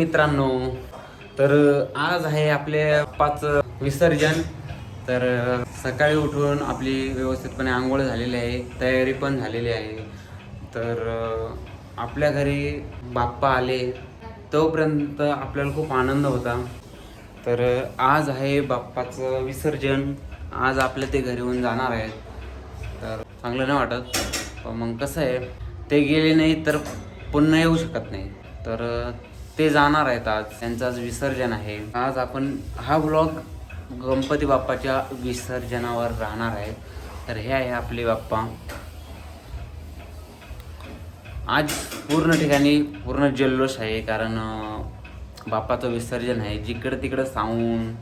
मित्रांनो, तर आज आहे आपले 5 विसर्जन. तर सकाळी उठून आपली व्यवस्थितपणे आंघोळ झालेली आहे, तयारी पण झालेली आहे. तर आपल्या घरी बाप्पा आले तोपर्यंत आपल्याला खूप आनंद होता. तर आज आहे बाप्पाचं विसर्जन. आज आपल्या ते घरी येऊन जाणार आहेत. तर चांगलं नाही वाटत, पण मग कसं आहे, ते गेले नाही तर पुन्हा येऊ शकत नाही. तर ते जाणार आहेत. आज त्यांचं आज विसर्जन आहे. आज आपण हा व्लॉग गणपती बाप्पाच्या विसर्जनावर राहणार आहे. तर हे आहे आपले बाप्पा. आज पूर्ण ठिकाणी पूर्ण जल्लोष आहे, कारण बाप्पाचं विसर्जन आहे. जिकडं तिकडं साऊंड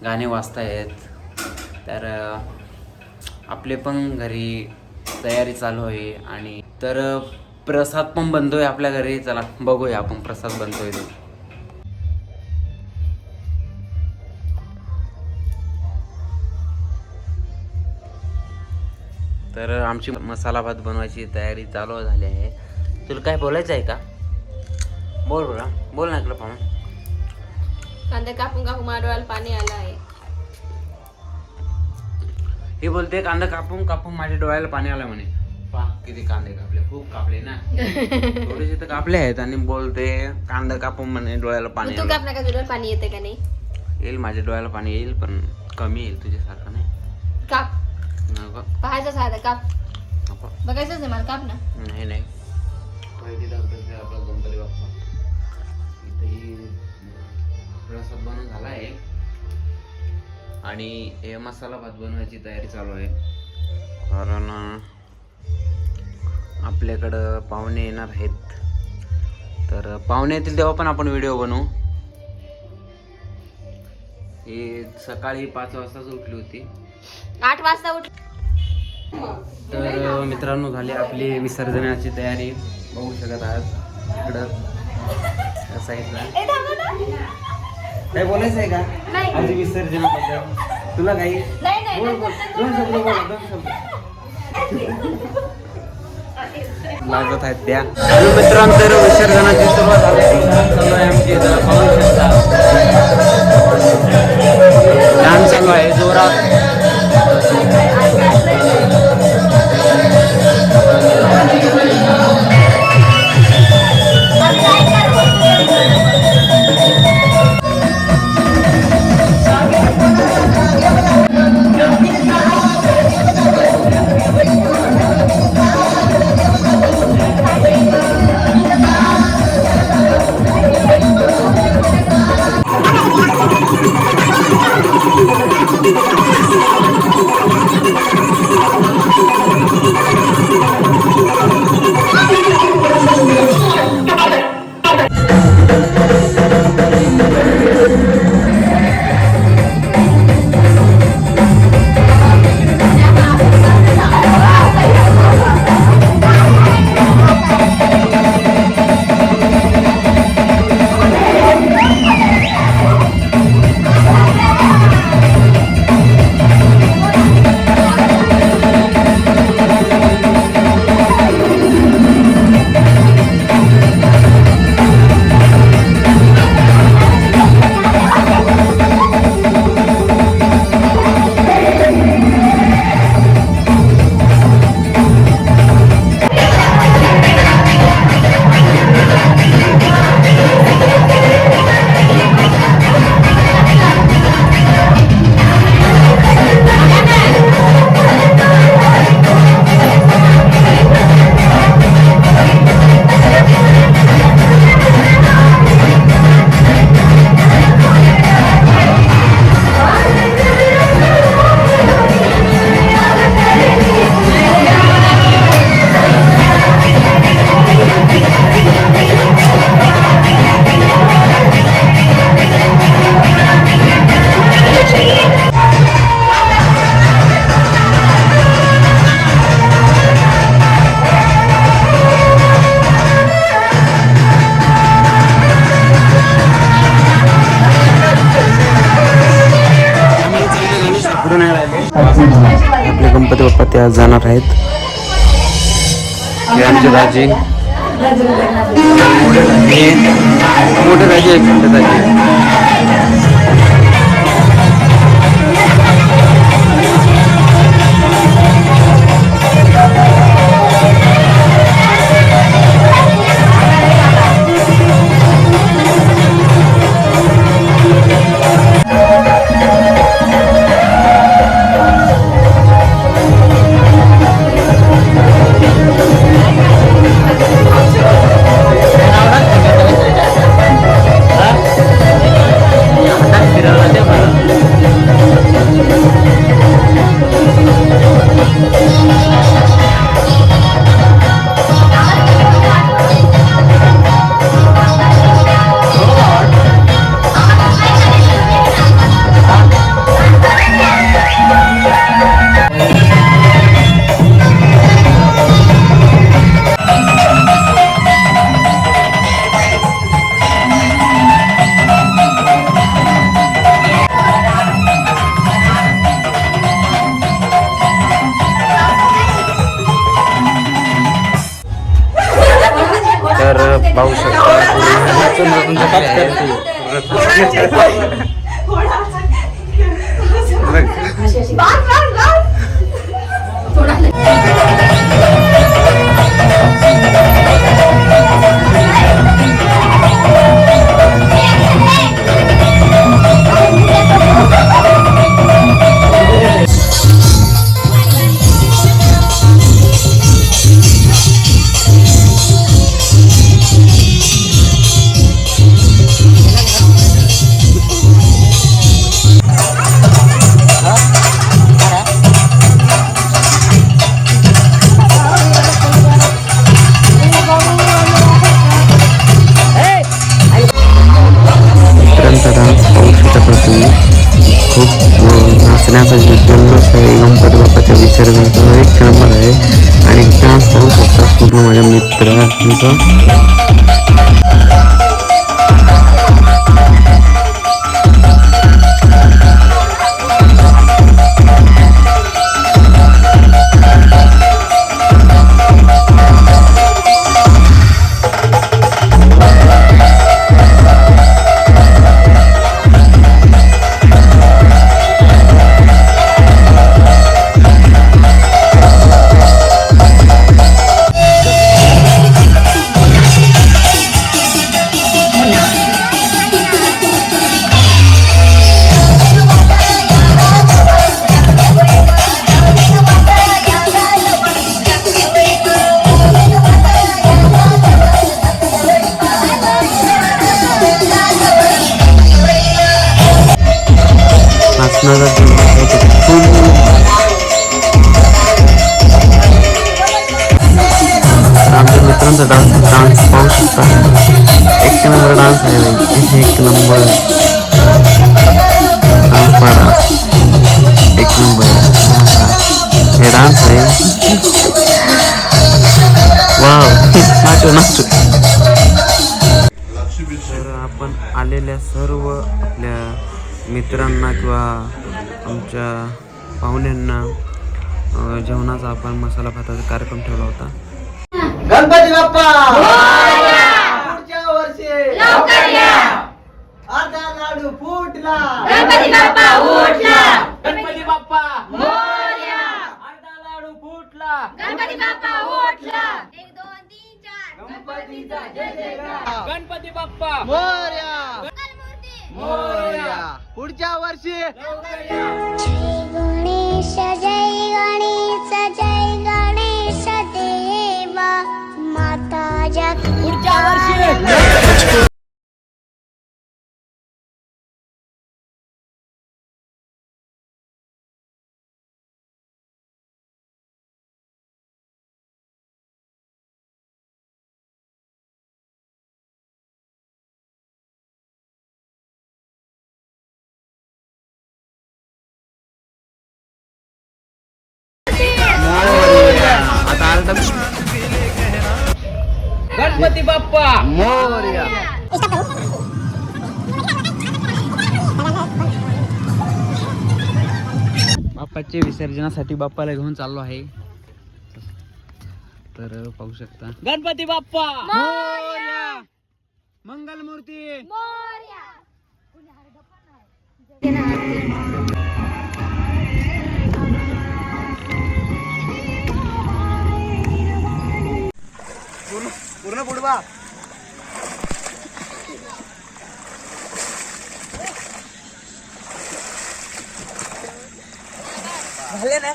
गाणे वाजतायत. तर आपले पण घरी तयारी चालू आहे. आणि तर प्रसाद पण बनतोय आपल्या घरी. चला बघूया आपण प्रसाद बनतोय तो. तर आमची मसाला भात बनवायची तयारी चालू झाली आहे. तुला काय बोलायचं आहे का? बोल बोला, बोल ना. पाहून कांदे कापून कापून माझ्या डोळ्याला पाणी आलं आहे. हे बोलते कांदा कापून कापून माझ्या डोळ्याला पाणी आलं म्हणे. पहा किती कांदे कापले, खूप कापले ना. थोडेसे तर कापले आहेत. आणि बोलते कांदा कापून म्हणे डोळ्याला पाणी तू कापला का? डोळ्याला पाणी येते का? नाही येईल, माझ्या डोळ्याला पाणी येईल, पण कमी येईल, तुझ्यासारखं नाही. काप, नको पाहायचं साधं काप, नको. बघायचंच आहे मला. काप ना. नाही नाही. आपला गणपती बाप्पा इथेही प्रसाद बनवून झाला आहे. आणि हे मसाला भात बनवायची तयारी चालू आहे, कारण आपल्याकडं पाहुणे येणार आहेत. तर पाहुणे येतील तेव्हा पण आपण व्हिडिओ बनवू. ही सकाळी 5 वाजताच उठली होती. 8 वाजता उठ. तर मित्रांनो, झाली आपली विसर्जनाची तयारी. बघू शकत आहात इकडं या साईडला. काय बोलायचं आहे का आज विसर्जनाबद्दल? तुला काही बोल बोल, 2 शब्द बोला, 2 शब्द. लागत आहेत त्या. मित्रांनो, तर विसर्जनाची सुरुवात चालू आहे आमची. इथं पाहू शकता डान्स चालू आहे जोरात. आपले गणपती बाप्पा ते आज जाणार आहेत. आमचे दाजी मोठे झाले 1 मिनिट झाली. तर पाहू शकता तुमचं काय नाचण्याचा जे जल्लोष आहे गणपती बाप्पाच्या विसर्जनचा एक नंबर आहे आणि डान्स पाहू शकता पूर्ण माझ्या मित्रांचा. आमच्या मित्रांचा डान्स पाहू शकता एक नंबर डान्स आहे एक नंबर डान्स पाडा एक नंबर हे डान्स आहे वाव नाचो नाचो. तर आपण आलेल्या सर्व आपल्या मित्रांना किंवा आमच्या पाहुण्यांना जेवणाचा आपण मसाला भाताचा कार्यक्रम ठेवला होता. गणपती बाप्पा पुढच्या वर्षी लवकर या. आता लाडू फुटला गणपती बाप्पा उठला गणपती बाप्पा मोरया. अर्धा लाडू फुटला गणपती बाप्पा उठला 1 2 3 4 गणपतीचा जय जयकार गणपती बाप्पा मोरया मंगलमूर्ती मोरया. पुढच्या वर्षी लवकर या. जय गणेश देवा माता जग पुढच्या वर्षी गणपती बाप्पा मोरया. बाप्पाच्या विसर्जनासाठी बाप्पाला घेऊन चाललो आहे. तर पाहू शकता गणपती बाप्पा मोरया. मंगल मूर्ती पूर्ण बुडवा. झाले ना.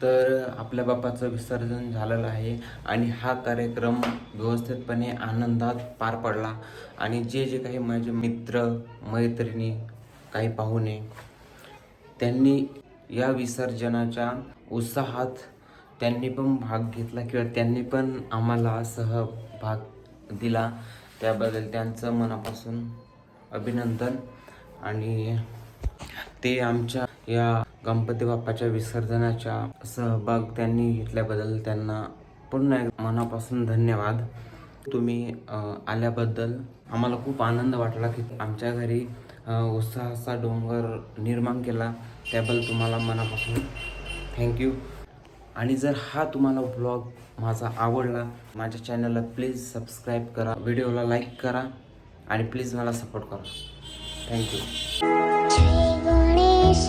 तर आपल्या बाप्पाचं विसर्जन झालेलं आहे आणि हा कार्यक्रम व्यवस्थितपणे आनंदात पार पडला. आणि जे जे काही माझे मित्र मैत्रिणी काही पाहुणे त्यांनी या विसर्जनाच्या उत्साहात त्यांनी पण भाग घेतला किंवा त्यांनी पण आम्हाला सहभाग दिला, त्याबद्दल त्यांचं मनापासून अभिनंदन. आणि ते आमच्या या गणपती बाप्पाच्या विसर्जनाच्या सहभाग त्यांनी घेतल्याबद्दल त्यांना पुन्हा मनापासून धन्यवाद. तुम्ही आल्याबद्दल आम्हाला खूप आनंद वाटला की आमच्या घरी उत्साहाचा डोंगर निर्माण केला, त्याबद्दल तुम्हाला मनापासून थँक्यू. आणि जर हा तुम्हाला ब्लॉग माझा आवडला, माझ्या चॅनलला प्लीज सबस्क्राईब करा, व्हिडिओला लाईक करा आणि प्लीज मला सपोर्ट करा. थँक्यू. जय गणेश